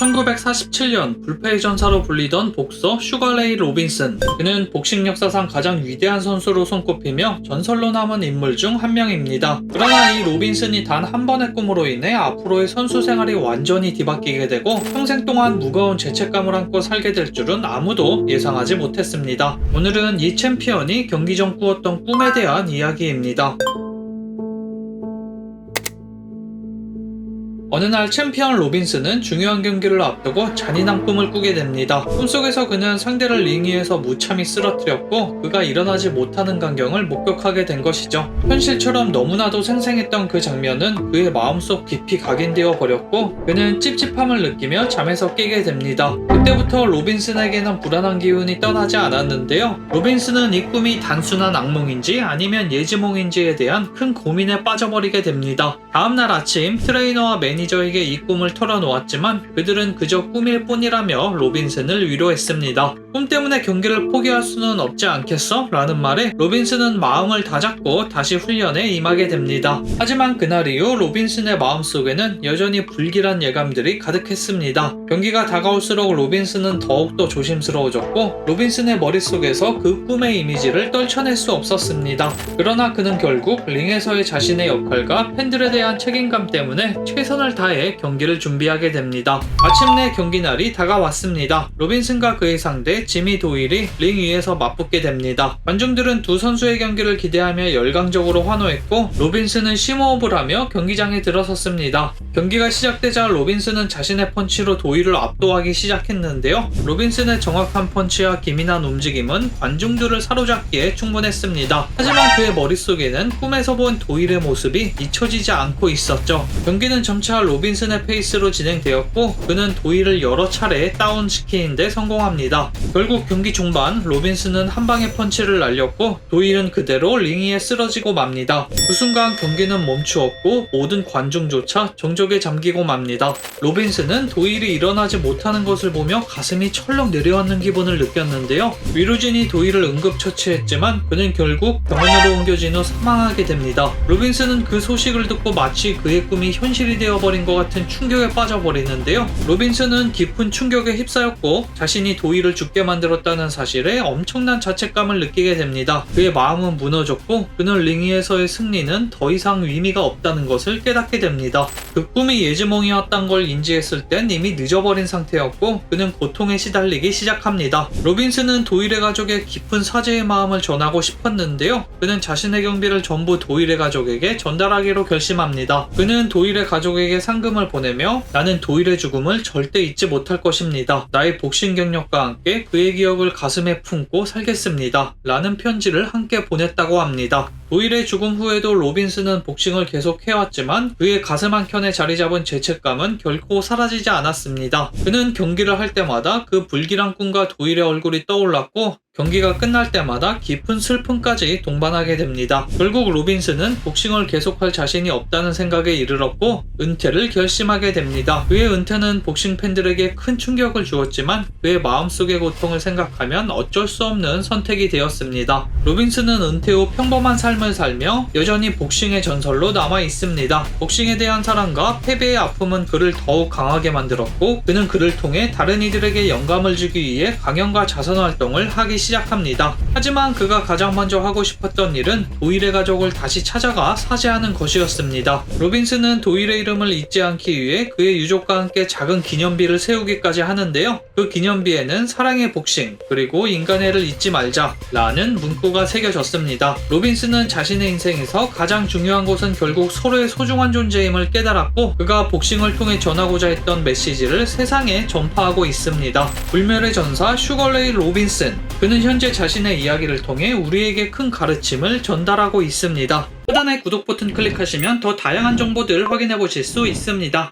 1947년 불패의 전사로 불리던 복서 슈가레이 로빈슨. 그는 복싱 역사상 가장 위대한 선수로 손꼽히며 전설로 남은 인물 중 한 명입니다. 그러나 이 로빈슨이 단 한 번의 꿈으로 인해 앞으로의 선수 생활이 완전히 뒤바뀌게 되고 평생 동안 무거운 죄책감을 안고 살게 될 줄은 아무도 예상하지 못했습니다. 오늘은 이 챔피언이 경기 전 꾸었던 꿈에 대한 이야기입니다. 어느 날 챔피언 로빈슨은 중요한 경기를 앞두고 잔인한 꿈을 꾸게 됩니다. 꿈속에서 그는 상대를 링 위에서 무참히 쓰러뜨렸고 그가 일어나지 못하는 광경을 목격하게 된 것이죠. 현실처럼 너무나도 생생했던 그 장면은 그의 마음속 깊이 각인되어 버렸고 그는 찝찝함을 느끼며 잠에서 깨게 됩니다. 그때부터 로빈슨에게는 불안한 기운이 떠나지 않았는데요. 로빈슨은 이 꿈이 단순한 악몽인지 아니면 예지몽인지에 대한 큰 고민에 빠져버리게 됩니다. 다음날 아침 트레이너와 매니저에게 이 꿈을 털어놓았지만 그들은 그저 꿈일 뿐이라며 로빈슨을 위로했습니다. 꿈 때문에 경기를 포기할 수는 없지 않겠어? 라는 말에 로빈슨은 마음을 다잡고 다시 훈련에 임하게 됩니다. 하지만 그날 이후 로빈슨의 마음속에는 여전히 불길한 예감들이 가득했습니다. 경기가 다가올수록 로빈슨은 더욱더 조심스러워졌고 로빈슨의 머릿속에서 그 꿈의 이미지를 떨쳐낼 수 없었습니다. 그러나 그는 결국 링에서의 자신의 역할과 팬들에 대한 책임감 때문에 최선을 다해 경기를 준비하게 됩니다. 마침내 경기 날이 다가왔습니다. 로빈슨과 그의 상대 지미 도일이 링 위에서 맞붙게 됩니다. 관중들은 두 선수의 경기를 기대하며 열광적으로 환호했고 로빈슨은 심호흡을 하며 경기장에 들어섰습니다. 경기가 시작되자 로빈슨은 자신의 펀치로 도일을 압도하기 시작했는데요. 로빈슨의 정확한 펀치와 기민한 움직임은 관중들을 사로잡기에 충분했습니다. 하지만 그의 머릿속에는 꿈에서 본 도일의 모습이 잊혀지지 않고 있었죠. 경기는 점차 로빈슨의 페이스로 진행되었고 그는 도일을 여러 차례 다운시키는데 성공합니다. 결국 경기 중반 로빈슨은 한 방의 펀치를 날렸고 도일은 그대로 링 위에 쓰러지고 맙니다. 그 순간 경기는 멈추었고 모든 관중조차 정적에 잠기고 맙니다. 로빈슨은 도일이 일어나지 못하는 것을 보며 가슴이 철렁 내려앉는 기분을 느꼈는데요. 위로진이 도일을 응급처치했지만 그는 결국 병원으로 옮겨진 후 사망하게 됩니다. 로빈슨은 그 소식을 듣고 마치 그의 꿈이 현실이 되어버린 것 같은 충격에 빠져버리는데요. 로빈슨은 깊은 충격에 휩싸였고 자신이 도일을 죽게 만들었다는 사실에 엄청난 자책감을 느끼게 됩니다. 그의 마음은 무너졌고 그는 링 위에서의 승리는 더 이상 의미가 없다는 것을 깨닫게 됩니다. 그 꿈이 예지몽이었던 걸 인지했을 땐 이미 늦어버린 상태였고 그는 고통에 시달리기 시작합니다. 로빈슨은 도일의 가족에 깊은 사죄의 마음을 전하고 싶었는데요. 그는 자신의 경비를 전부 도일의 가족에게 전달하기로 결심합니다. 그는 도일의 가족에게 상금을 보내며 나는 도일의 죽음을 절대 잊지 못할 것입니다. 나의 복싱 경력과 함께 그의 기억을 가슴에 품고 살겠습니다. 라는 편지를 함께 보냈다고 합니다. 도일의 죽음 후에도 로빈슨은 복싱을 계속 해왔지만 그의 가슴 한켠에 자리 잡은 죄책감은 결코 사라지지 않았습니다. 그는 경기를 할 때마다 그 불길한 꿈과 도일의 얼굴이 떠올랐고 경기가 끝날 때마다 깊은 슬픔까지 동반하게 됩니다. 결국 로빈슨은 복싱을 계속할 자신이 없다는 생각에 이르렀고 은퇴를 결심하게 됩니다. 그의 은퇴는 복싱 팬들에게 큰 충격을 주었지만 그의 마음속의 고통을 생각하면 어쩔 수 없는 선택이 되었습니다. 로빈슨은 은퇴 후 평범한 삶을 살며 여전히 복싱의 전설로 남아 있습니다. 복싱에 대한 사랑과 패배의 아픔은 그를 더욱 강하게 만들었고 그는 그를 통해 다른 이들에게 영감을 주기 위해 강연과 자선 활동을 하기 시작합니다. 하지만 그가 가장 먼저 하고 싶었던 일은 도일의 가족을 다시 찾아가 사죄하는 것이었습니다. 로빈슨은 도일의 이름을 잊지 않기 위해 그의 유족과 함께 작은 기념비를 세우기까지 하는데요. 그 기념비에는 사랑의 복싱 그리고 인간애를 잊지 말자 라는 문구가 새겨졌습니다. 로빈슨은 자신의 인생에서 가장 중요한 것은 결국 서로의 소중한 존재임을 깨달았고 그가 복싱을 통해 전하고자 했던 메시지를 세상에 전파하고 있습니다. 불멸의 전사 슈가레이 로빈슨. 그는 현재 자신의 이야기를 통해 우리에게 큰 가르침을 전달하고 있습니다. 하단의 구독 버튼 클릭하시면 더 다양한 정보들 확인해 보실 수 있습니다.